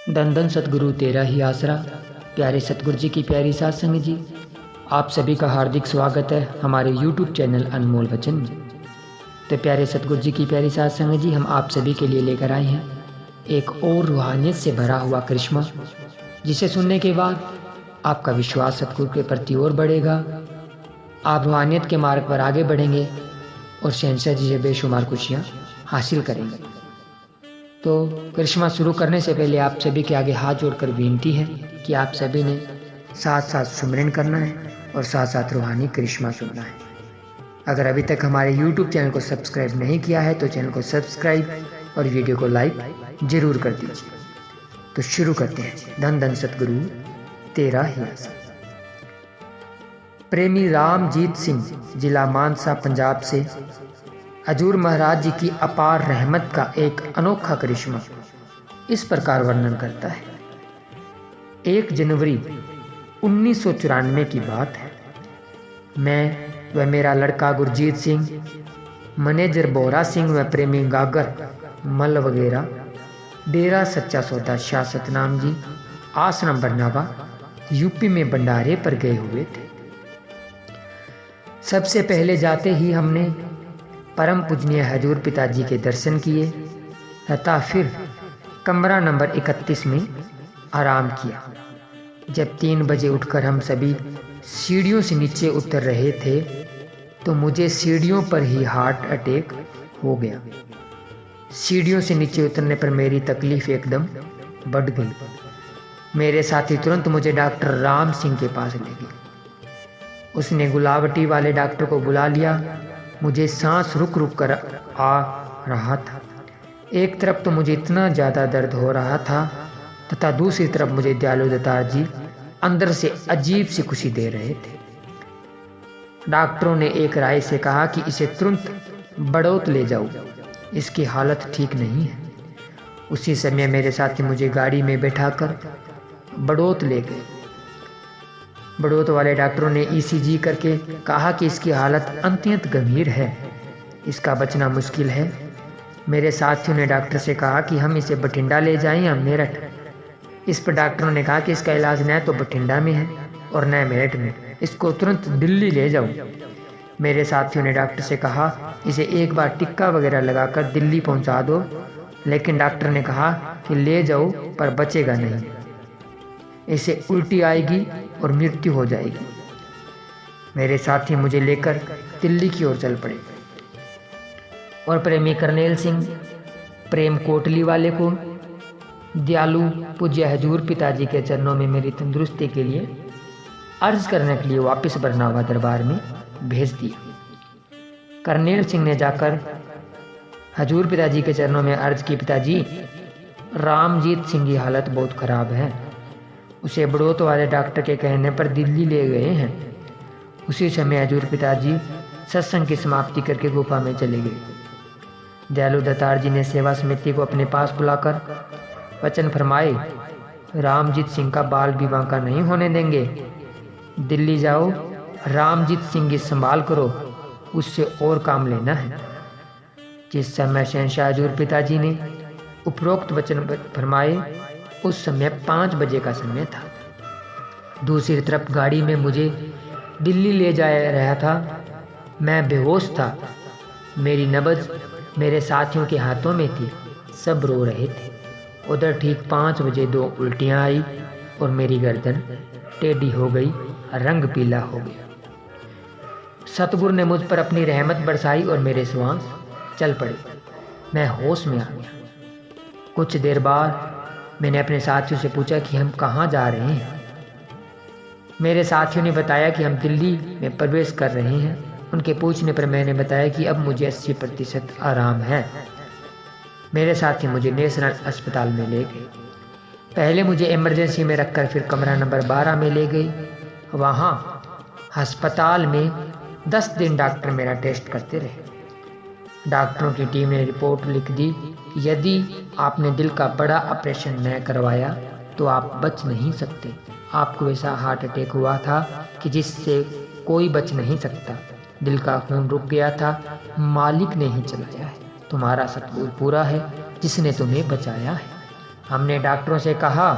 धन धन सतगुरु तेरा ही आसरा। प्यारे सतगुरु जी की प्यारी साध संगत जी, आप सभी का हार्दिक स्वागत है हमारे YouTube चैनल अनमोल वचन में। तो प्यारे सतगुरु जी की प्यारी साध संगत जी, हम आप सभी के लिए लेकर आए हैं एक और रूहानियत से भरा हुआ करिश्मा, जिसे सुनने के बाद आपका विश्वास सतगुरु के प्रति और बढ़ेगा। आप रूहानियत के मार्ग पर आगे बढ़ेंगे और शहंशाह जी से बेशुमार खुशियाँ हासिल करेंगे। तो करिश्मा शुरू करने से पहले आप सभी के आगे हाथ जोड़कर विनती है कि आप सभी ने साथ साथ सुमरन करना है और साथ साथ रूहानी करिश्मा सुनना है। अगर अभी तक हमारे YouTube चैनल को सब्सक्राइब नहीं किया है तो चैनल को सब्सक्राइब और वीडियो को लाइक जरूर कर दीजिए। तो शुरू करते हैं। धन धन सतगुरु तेरा ही आसरा। प्रेमी रामजीत सिंह, जिला मानसा, पंजाब से हजूर महाराज जी की अपार रहमत का एक अनोखा करिश्मा इस प्रकार वर्णन करता है। 1 जनवरी 1994 की बात है। मैं व मेरा लड़का गुरजीत सिंह, मैनेजर बोरा सिंह व प्रेमी गागर मल वगैरह डेरा सच्चा सौदा शाह सतनाम जी, आश्रम बरनावा, यूपी में भंडारे पर गए हुए थे। सबसे पहले जाते ही हमने परम पूजनीय हजूर पिताजी के दर्शन किए तथा फिर कमरा नंबर 31 में आराम किया। जब 3 बजे उठकर हम सभी सीढ़ियों से नीचे उतर रहे थे तो मुझे सीढ़ियों पर ही हार्ट अटैक हो गया। सीढ़ियों से नीचे उतरने पर मेरी तकलीफ एकदम बढ़ गई। मेरे साथी तुरंत मुझे डॉक्टर राम सिंह के पास ले गए। उसने गुलावटी वाले डॉक्टर को बुला लिया। मुझे सांस रुक रुक कर आ रहा था। एक तरफ तो मुझे इतना ज़्यादा दर्द हो रहा था तथा दूसरी तरफ मुझे दयालु दत्तार जी अंदर से अजीब सी खुशी दे रहे थे। डॉक्टरों ने एक राय से कहा कि इसे तुरंत बड़ौत ले जाओ, इसकी हालत ठीक नहीं है। उसी समय मेरे साथी मुझे गाड़ी में बैठाकर बड़ौत ले गए। बड़ौत वाले डॉक्टरों ने ECG करके कहा कि इसकी हालत अत्यंत गंभीर है, इसका बचना मुश्किल है। मेरे साथियों ने डॉक्टर से कहा कि हम इसे बठिंडा ले जाएं या मेरठ। इस पर डॉक्टरों ने कहा कि इसका इलाज न तो बठिंडा में है और न मेरठ में, इसको तुरंत दिल्ली ले जाओ। मेरे साथियों ने डॉक्टर से कहा इसे एक बार टिक्का वगैरह लगाकर दिल्ली पहुंचा दो, लेकिन डॉक्टर ने कहा कि ले जाओ पर बचेगा नहीं, इसे उल्टी आएगी और मृत्यु हो जाएगी। मेरे साथी मुझे लेकर दिल्ली की ओर चल पड़े और प्रेमी करनेल सिंह प्रेम कोटली वाले को दयालु पूज्य हजूर पिताजी के चरणों में मेरी तंदुरुस्ती के लिए अर्ज करने के लिए वापस बरनावा दरबार में भेज दिया। करनेल सिंह ने जाकर हजूर पिताजी के चरणों में अर्ज की, पिताजी रामजीत सिंह की हालत बहुत खराब है, उसे बड़ौत वाले डॉक्टर के कहने पर दिल्ली ले गए हैं। उसी समय हजूर पिताजी सत्संग की समाप्ति करके गुफा में चले गए। दयालु दत्तार जी ने सेवा समिति को अपने पास बुलाकर वचन फरमाए, रामजीत सिंह का बाल विवाह का नहीं होने देंगे, दिल्ली जाओ, रामजीत सिंह की संभाल करो, उससे और काम लेना है। जिस समय शहंशाह हजूर पिताजी ने उपरोक्त वचन फरमाए उस समय 5 बजे का समय था। दूसरी तरफ गाड़ी में मुझे दिल्ली ले जा रहा था। मैं बेहोश था। मेरी नब्ज मेरे साथियों के हाथों में थी, सब रो रहे थे। उधर ठीक 5 बजे 2 उल्टियाँ आई और मेरी गर्दन टेढ़ी हो गई, रंग पीला हो गया। सतगुरु ने मुझ पर अपनी रहमत बरसाई और मेरे श्वास चल पड़े। मैं होश में आ गया। कुछ देर बाद मैंने अपने साथियों से पूछा कि हम कहाँ जा रहे हैं। मेरे साथियों ने बताया कि हम दिल्ली में प्रवेश कर रहे हैं। उनके पूछने पर मैंने बताया कि अब मुझे 80% आराम है। मेरे साथी मुझे नेशनल अस्पताल में ले गए। पहले मुझे इमरजेंसी में रखकर फिर कमरा नंबर 12 में ले गई। वहाँ अस्पताल में 10 दिन डॉक्टर मेरा टेस्ट करते रहे। डॉक्टरों की टीम ने रिपोर्ट लिख दी, यदि आपने दिल का बड़ा ऑपरेशन न करवाया तो आप बच नहीं सकते। आपको ऐसा हार्ट अटैक हुआ था कि जिससे कोई बच नहीं सकता। दिल का खून रुक गया था, मालिक ने ही चलाया है। तुम्हारा सतगुरु पूरा है जिसने तुम्हें बचाया है। हमने डॉक्टरों से कहा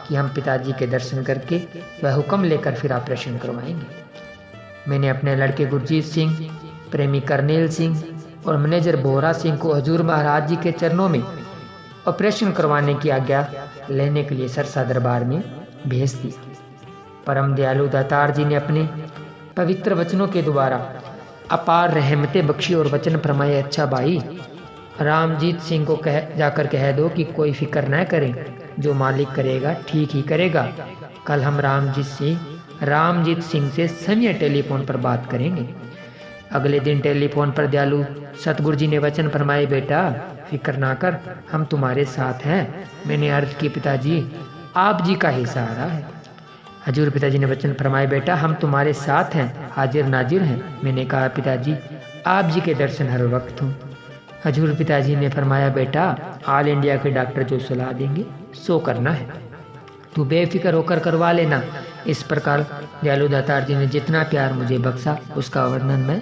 कि हम पिताजी के दर्शन करके वह हुक्म लेकर फिर ऑपरेशन करवाएंगे। मैंने अपने लड़के गुरजीत सिंह, प्रेमी करनेल सिंह और मैनेजर बोहरा सिंह को हजूर महाराज जी के चरणों में ऑपरेशन करवाने की आज्ञा लेने के लिए सरसा दरबार में भेज दी। परम दयालु दातार जी ने अपने पवित्र वचनों के द्वारा अपार रहमतें बख्शी और वचन फरमाए, अच्छा भाई, रामजीत सिंह को जाकर कह दो कि कोई फिक्र न करें, जो मालिक करेगा ठीक ही करेगा। कल हम रामजीत सिंह से समय टेलीफोन पर बात करेंगे। अगले दिन टेलीफोन पर दयालु सतगुरु जी ने वचन फरमाए, बेटा फिक्र ना कर, हम तुम्हारे साथ हैं। मैंने अर्ज की, पिताजी आप जी का ही सहारा है। हजूर पिताजी ने वचन फरमाए, बेटा हम तुम्हारे साथ हैं, हाजिर नाजिर हैं। मैंने कहा, पिताजी आप जी के दर्शन हर वक्त हों। हजूर पिताजी ने फरमाया, बेटा ऑल इंडिया के डॉक्टर जो सलाह देंगे सो करना है, तू बेफिक्र होकर करवा लेना। इस प्रकार दयालु दातार जी ने जितना प्यार मुझे बख्शा उसका वर्णन मैं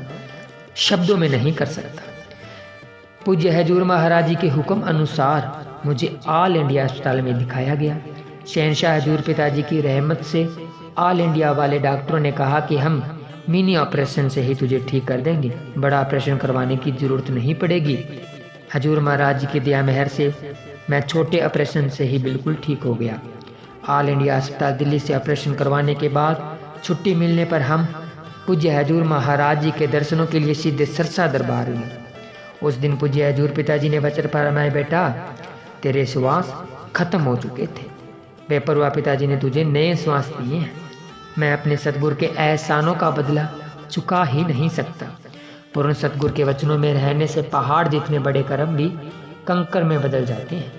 शब्दों में नहीं कर सकता। पूज्य हजूर महाराज जी के हुक्म अनुसार मुझे ऑल इंडिया अस्पताल में दिखाया गया। शहनशाह हजूर पिताजी की रहमत से ऑल इंडिया वाले डॉक्टरों ने कहा कि हम मिनी ऑपरेशन से ही तुझे ठीक कर देंगे, बड़ा ऑपरेशन करवाने की जरूरत नहीं पड़ेगी। हजूर महाराज जी की दया मेहर से मैं छोटे ऑपरेशन से ही बिल्कुल ठीक हो गया। ऑल इंडिया अस्पताल दिल्ली से ऑपरेशन करवाने के बाद छुट्टी मिलने पर हम पूज्य हजूर महाराज जी के दर्शनों के लिए सीधे सरसा दरबार हुए। उस दिन पूज्य हजूर पिताजी ने वचन फरमाया, बेटा तेरे श्वास खत्म हो चुके थे, बेपरवाह पिताजी ने तुझे नए श्वास दिए हैं। मैं अपने सतगुरु के एहसानों का बदला चुका ही नहीं सकता। पूर्ण सतगुरु के वचनों में रहने से पहाड़ जितने बड़े कर्म भी कंकर में बदल जाते हैं।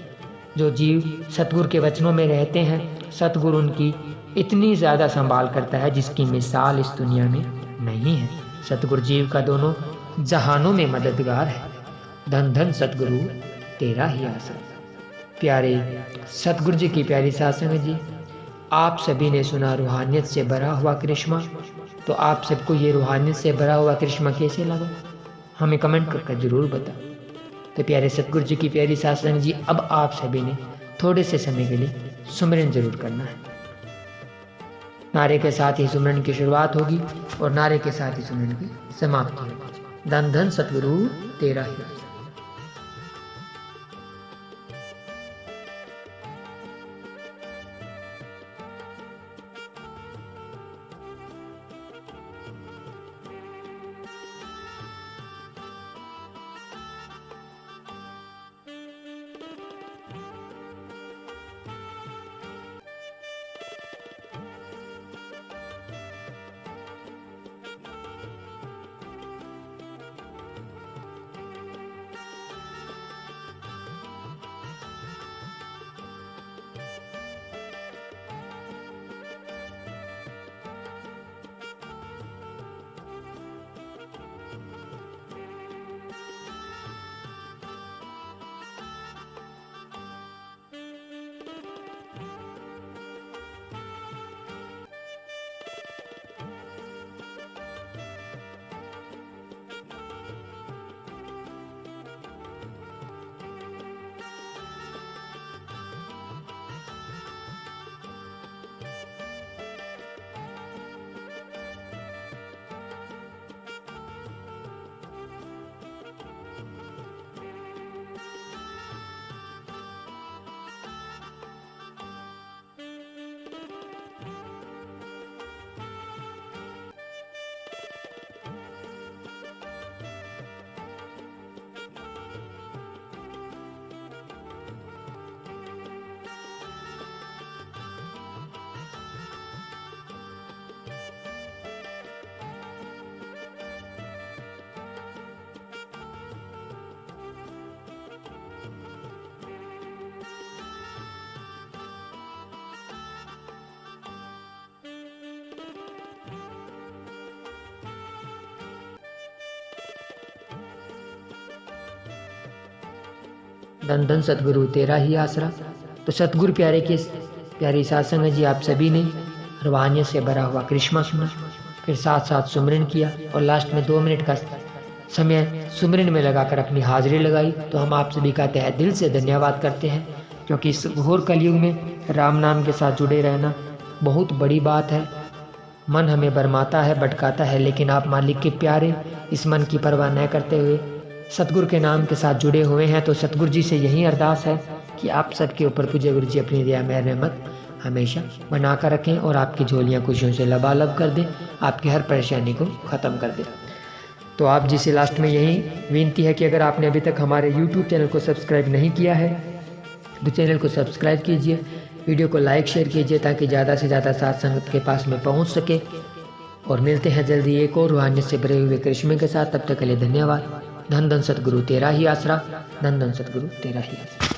जो जीव सतगुरु के वचनों में रहते हैं, सतगुरु उनकी इतनी ज़्यादा संभाल करता है जिसकी मिसाल इस दुनिया में नहीं है। सतगुरु जीव का दोनों जहानों में मददगार है। धन धन सतगुरु तेरा ही आसरा। प्यारे सतगुरु जी की प्यारी सासंग जी, आप सभी ने सुना रूहानियत से भरा हुआ करिश्मा। तो आप सबको ये रूहानियत से भरा हुआ करिश्मा कैसे लगा, हमें कमेंट करके ज़रूर बताओ। तो प्यारे सतगुरु जी की प्यारी सासंग जी, अब आप सभी ने थोड़े से समय के लिए सुमिरन जरूर करना है। नारे के साथ ही सुमिरन की शुरुआत होगी और नारे के साथ ही सुमिरन की समाप्ति होगी। धन धन सतगुरु तेरा ही। धन धन सतगुरु तेरा ही आसरा। तो सतगुरु प्यारे के प्यारी सासंग जी, आप सभी ने रूहानियत से भरा हुआ करिश्मा सुना, फिर साथ साथ सुमिरन किया और लास्ट में 2 मिनट का समय सुमिरन में लगाकर अपनी हाजिरी लगाई। तो हम आप सभी का तहे दिल से धन्यवाद करते हैं। क्योंकि इस घोर कलयुग में राम नाम के साथ जुड़े रहना बहुत बड़ी बात है। मन हमें भरमाता है, भटकाता है, लेकिन आप मालिक के प्यारे इस मन की परवाह न करते हुए सतगुरु के नाम के साथ जुड़े हुए हैं। तो सतगुरु जी से यही अरदास है कि आप सबके ऊपर पूज्य गुरु जी अपनी दया मेहर रहमत हमेशा बनाकर रखें और आपकी झोलियाँ खुशियों से लबालब कर दें, आपकी हर परेशानी को ख़त्म कर दें। तो आप जी से लास्ट में यही विनती है कि अगर आपने अभी तक हमारे YouTube चैनल को सब्सक्राइब नहीं किया है तो चैनल को सब्सक्राइब कीजिए, वीडियो को लाइक शेयर कीजिए ताकि ज़्यादा से ज़्यादा साथ संगत के पास में पहुंच सके। और मिलते हैं जल्दी एक और रूहानियत से भरे हुए करिश्मे के साथ। तब तक के लिए धन्यवाद। धन धन सतगुरु तेरा ही आसरा, धन धन सतगुरु तेरा ही आसरा।